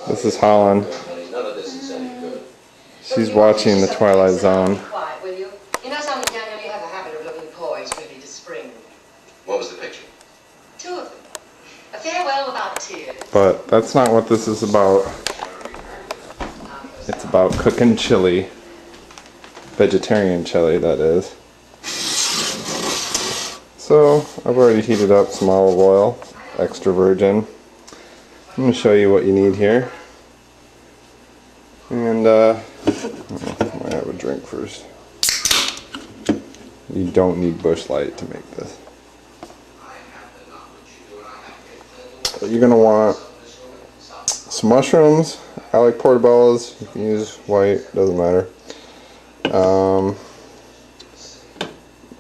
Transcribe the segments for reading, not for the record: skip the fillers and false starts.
This is Holland. She's watching The Twilight Zone. Quiet, will you? You know something, Daniel, you have a habit of looking poised really to spring. What was the picture? Two of them. A farewell without tears. But that's not what this is about. It's about cooking chili. Vegetarian chili, that is. So, I've already heated up some olive oil, extra virgin. I'm going to show you what you need here. And, I might have a drink first. You don't need Busch Light to make this. But you're going to want some mushrooms. I like portobellos. You can use white, doesn't matter.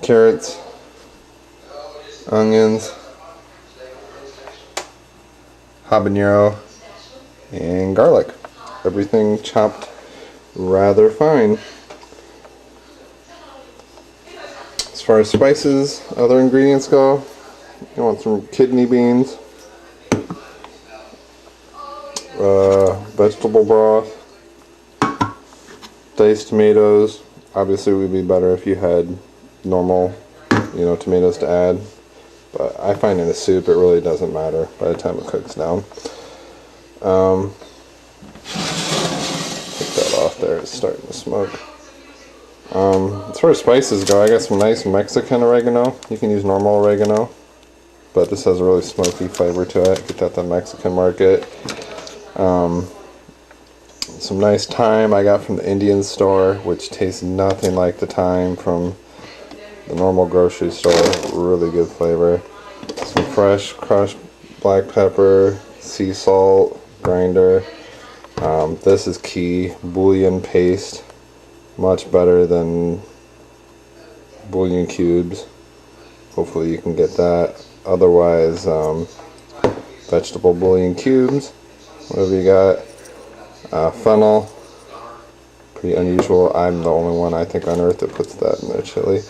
Carrots, onions, habanero, and garlic. Everything chopped rather fine. As far as spices, other ingredients go, you want some kidney beans, vegetable broth, diced tomatoes. Obviously it would be better if you had normal, tomatoes to add, but I find in a soup it really doesn't matter by the time it cooks down. Take that off there, it's starting to smoke. As far as spices go, I got some nice Mexican oregano. You can use normal oregano, but this has a really smoky flavor to it. Get that at the Mexican market. Some nice thyme I got from the Indian store, which tastes nothing like the thyme from the normal grocery store. Really good flavor. Some fresh crushed black pepper, sea salt, grinder. This is key. Bouillon paste. Much better than bouillon cubes. Hopefully you can get that. Otherwise, vegetable bouillon cubes. Whatever you got. Fennel. Pretty unusual. I'm the only one I think on earth that puts that in their chili.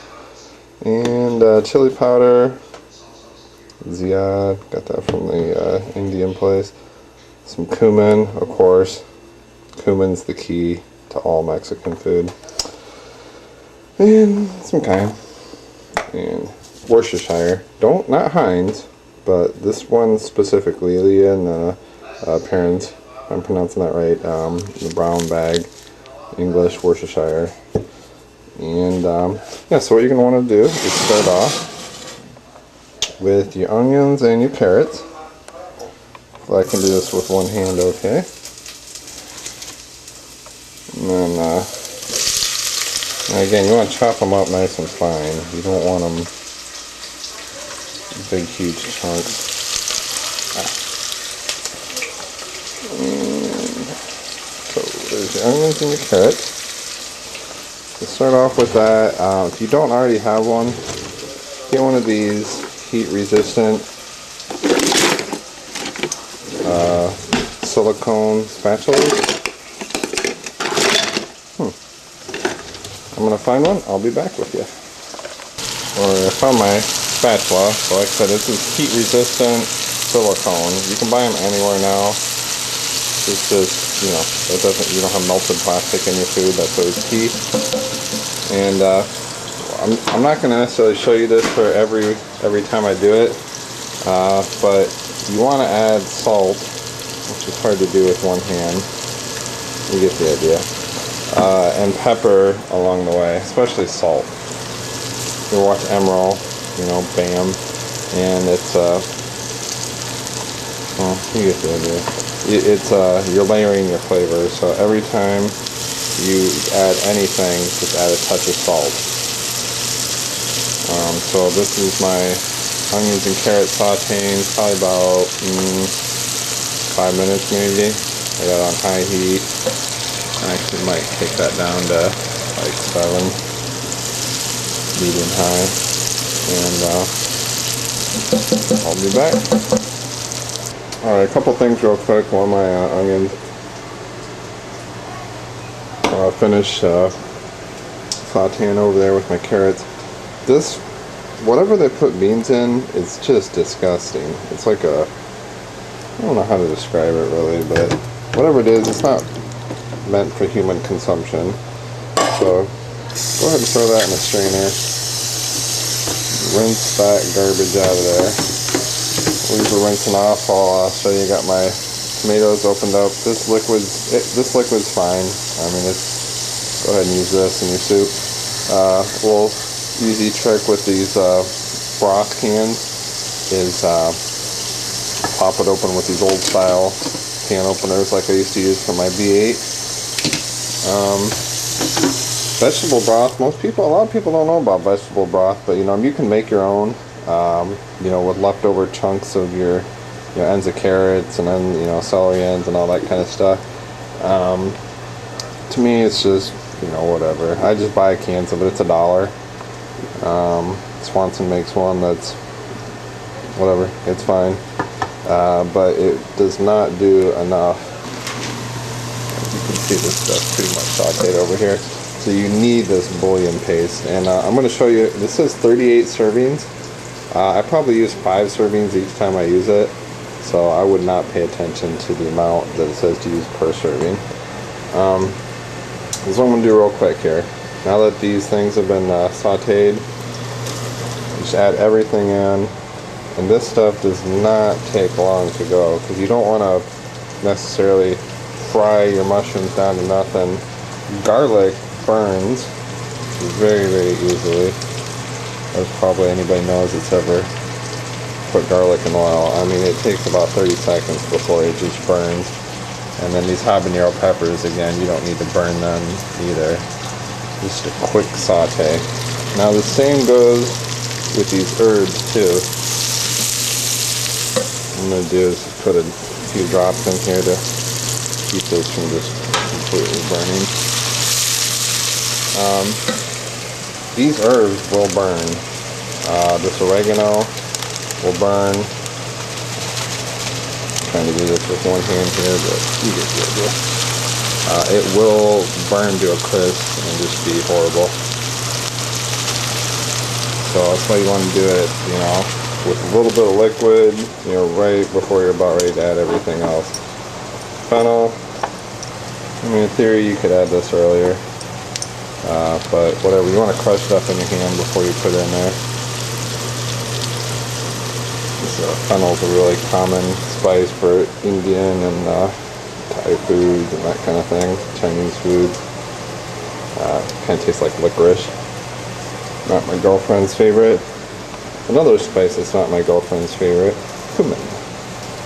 And chili powder. Ziyad. Got that from the Indian place. Some cumin, of course. Cumin's the key to all Mexican food. And some thyme. And Worcestershire. Not Heinz, but this one specifically. Leah and parents, if I'm pronouncing that right. The brown bag. English Worcestershire. And so what you're going to want to do is start off with your onions and your carrots. Well, I can do this with one hand, okay. And then, again, you want to chop them up nice and fine. You don't want them big, huge chunks. So there's your onions and your carrots. Let's start off with that. If you don't already have one, get one of these heat-resistant silicone spatulas. I'm going to find one. I'll be back with you. I found my spatula. So like I said, this is heat-resistant silicone. You can buy them anywhere now. It's just, you don't have melted plastic in your food. That's always key. And I'm not going to necessarily show you this for every time I do it. But you want to add salt, which is hard to do with one hand. You get the idea. And pepper along the way, especially salt. You watch Emerald, bam, and it's you get the idea. It's you're layering your flavors, so every time you add anything, just add a touch of salt. So this is my onions and carrot sauteing, probably about 5 minutes maybe. I got it on high heat. I actually might take that down to like 7, medium high, and I'll be back. Alright, a couple things real quick while my onions finish sauteing over there with my carrots. This, whatever they put beans in, it's just disgusting. It's like I don't know how to describe it really, but whatever it is, it's not meant for human consumption. So go ahead and throw that in a strainer. Rinse that garbage out of there. Leave the rinsing off. I'll show you. Got my tomatoes opened up. This liquid's fine. I mean, go ahead and use this in your soup. Little easy trick with these broth cans is pop it open with these old style can openers like I used to use for my V8. Vegetable broth, a lot of people don't know about vegetable broth, but you can make your own, with leftover chunks of your ends of carrots and then, celery ends and all that kind of stuff. To me, it's just, whatever. I just buy cans of it. It's $1. Swanson makes one that's, whatever, it's fine. But it does not do enough. You can see this stuff pretty much sauteed over here. So you need this bouillon paste, and I'm going to show you. This says 38 servings. I probably use 5 servings each time I use it, so I would not pay attention to the amount that it says to use per serving. This is what I'm going to do real quick here. Now that these things have been sauteed, just add everything in, and this stuff does not take long to go because you don't want to necessarily fry your mushrooms down to nothing. Garlic burns very, very easily, as probably anybody knows that's ever put garlic in oil. I mean, it takes about 30 seconds before it just burns. And then these habanero peppers, again, you don't need to burn them either. Just a quick saute. Now the same goes with these herbs too. What I'm going to do is put a few drops in here to keep this from just completely burning. These herbs will burn. This oregano will burn. I'm trying to do this with one hand here, but you get the idea. It will burn to a crisp and just be horrible. So that's why you want to do it, with a little bit of liquid, right before you're about ready to add everything else. Fennel. I mean, in theory, you could add this earlier. But whatever, you want to crush it up in your hand before you put it in there. Fennel is a really common spice for Indian and Thai foods and that kind of thing, Chinese food. Kind of tastes like licorice. Not my girlfriend's favorite. Another spice that's not my girlfriend's favorite, cumin.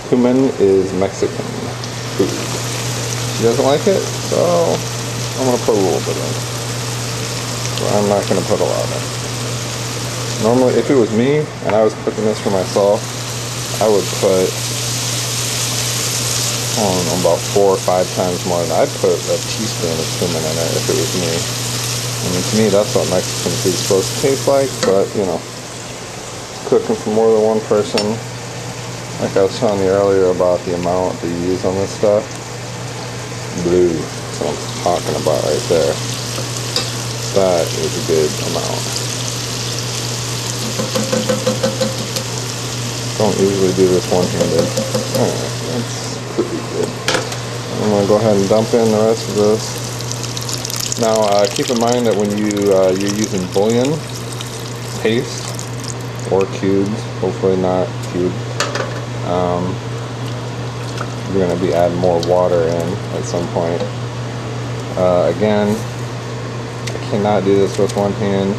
Cumin is Mexican food. She doesn't like it, so I'm going to put a little bit in. I'm not going to put a lot in. Normally, if it was me and I was cooking this for myself, I would put, I don't know, about 4 or 5 times more. I'd put a teaspoon of cumin in it if it was me. I mean, to me, that's what Mexican food is supposed to taste like, but, cooking for more than one person, like I was telling you earlier about the amount that you use on this stuff, blue, that's what I'm talking about right there. That is a good amount. Don't usually do this one-handed. Alright, that's pretty good. I'm going to go ahead and dump in the rest of this. Now, keep in mind that when you're using bouillon paste or cubes, hopefully not cubes, you're going to be adding more water in at some point. Again, cannot do this with one hand.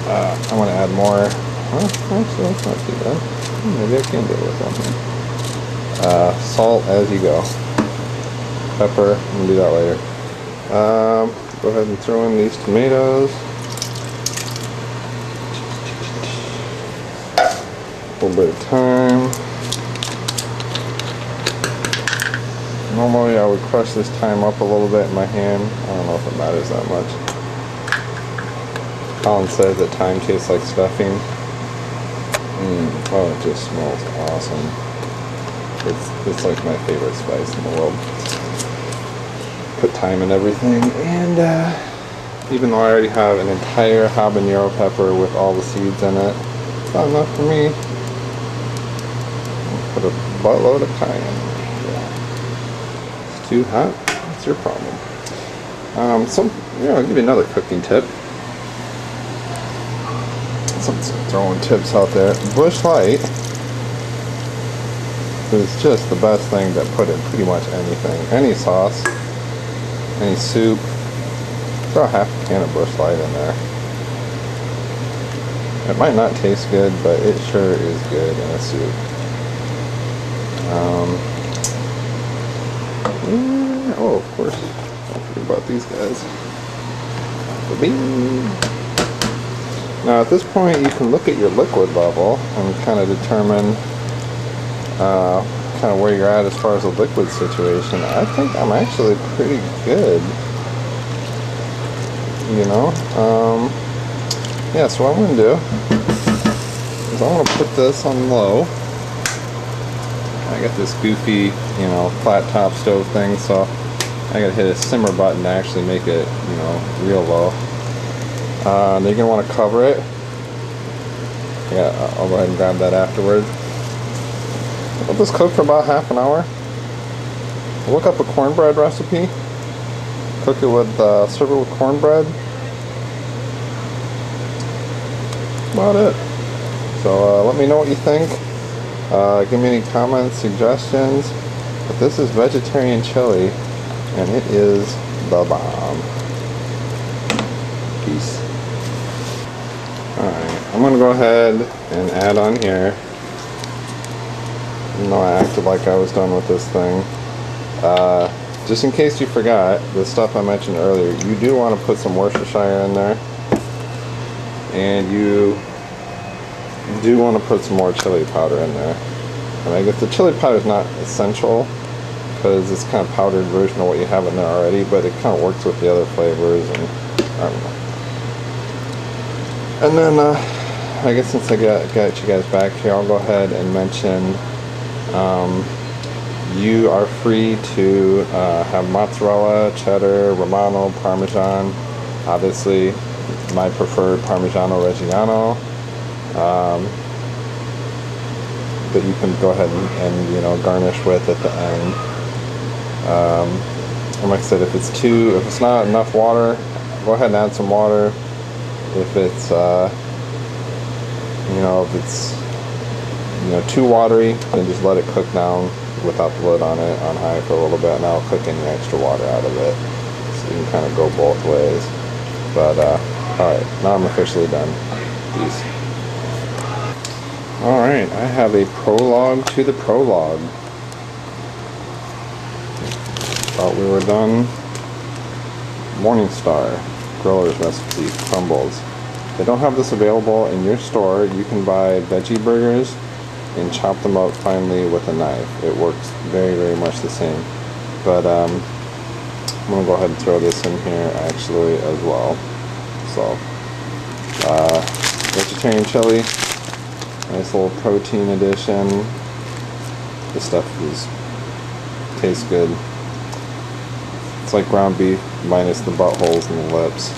I want to add more. Actually, that's not too bad. Maybe I can do it with one hand. Salt as you go. Pepper. I'm going to do that later. Go ahead and throw in these tomatoes. A little bit of thyme. Normally I would crush this thyme up a little bit in my hand. I don't know if it matters that much. Colin says that thyme tastes like stuffing. Oh, it just smells awesome. It's like my favorite spice in the world. Put thyme in everything, and even though I already have an entire habanero pepper with all the seeds in it, it's not enough for me. I'll put a buttload of cayenne. Yeah. Too hot? That's your problem. I'll give you another cooking tip. Some throwing tips out there. Bush Light is just the best thing to put in pretty much anything. Any sauce, any soup. Throw half a can of Bush Light in there. It might not taste good, but it sure is good in a soup. Oh, of course. Don't forget about these guys. Now at this point you can look at your liquid level and kind of determine kind of where you're at as far as the liquid situation. I think I'm actually pretty good. You know? Yeah, so what I'm going to do is I'm going to put this on low. I got this goofy, flat top stove thing, so I got to hit a simmer button to actually make it, real low. Then you're going to want to cover it. Yeah, I'll go ahead and grab that afterwards. Let this cook for about half an hour. Look up a cornbread recipe. Cook it with, serve it with cornbread. About it. So let me know what you think. Give me any comments, suggestions. But this is Vegetarian Chili, and it is the bomb. Peace. Alright, I'm going to go ahead and add on here. Even though I acted like I was done with this thing. Just in case you forgot, the stuff I mentioned earlier, you do want to put some Worcestershire in there. And you do want to put some more chili powder in there. And I guess the chili powder is not essential because it's kind of powdered version of what you have in there already, but it kind of works with the other flavors, and I don't know. And then I guess since I got you guys back here, I'll go ahead and mention you are free to have mozzarella, cheddar, Romano, Parmesan. Obviously, my preferred Parmigiano Reggiano. That you can go ahead and garnish with at the end. And like I said, if it's not enough water, go ahead and add some water. If it's too watery, then just let it cook down without the lid on it on high for a little bit, and I'll cook any extra water out of it. So you can kind of go both ways. But alright, now I'm officially done. Peace. Alright, I have a prologue to the prologue. Thought we were done. Morningstar Griller's Recipe Crumbles. They don't have this available in your store. You can buy veggie burgers and chop them up finely with a knife. It works very, very much the same. But I'm going to go ahead and throw this in here actually as well. So, vegetarian chili. Nice little protein addition. This stuff tastes good. It's like ground beef minus the buttholes and the lips.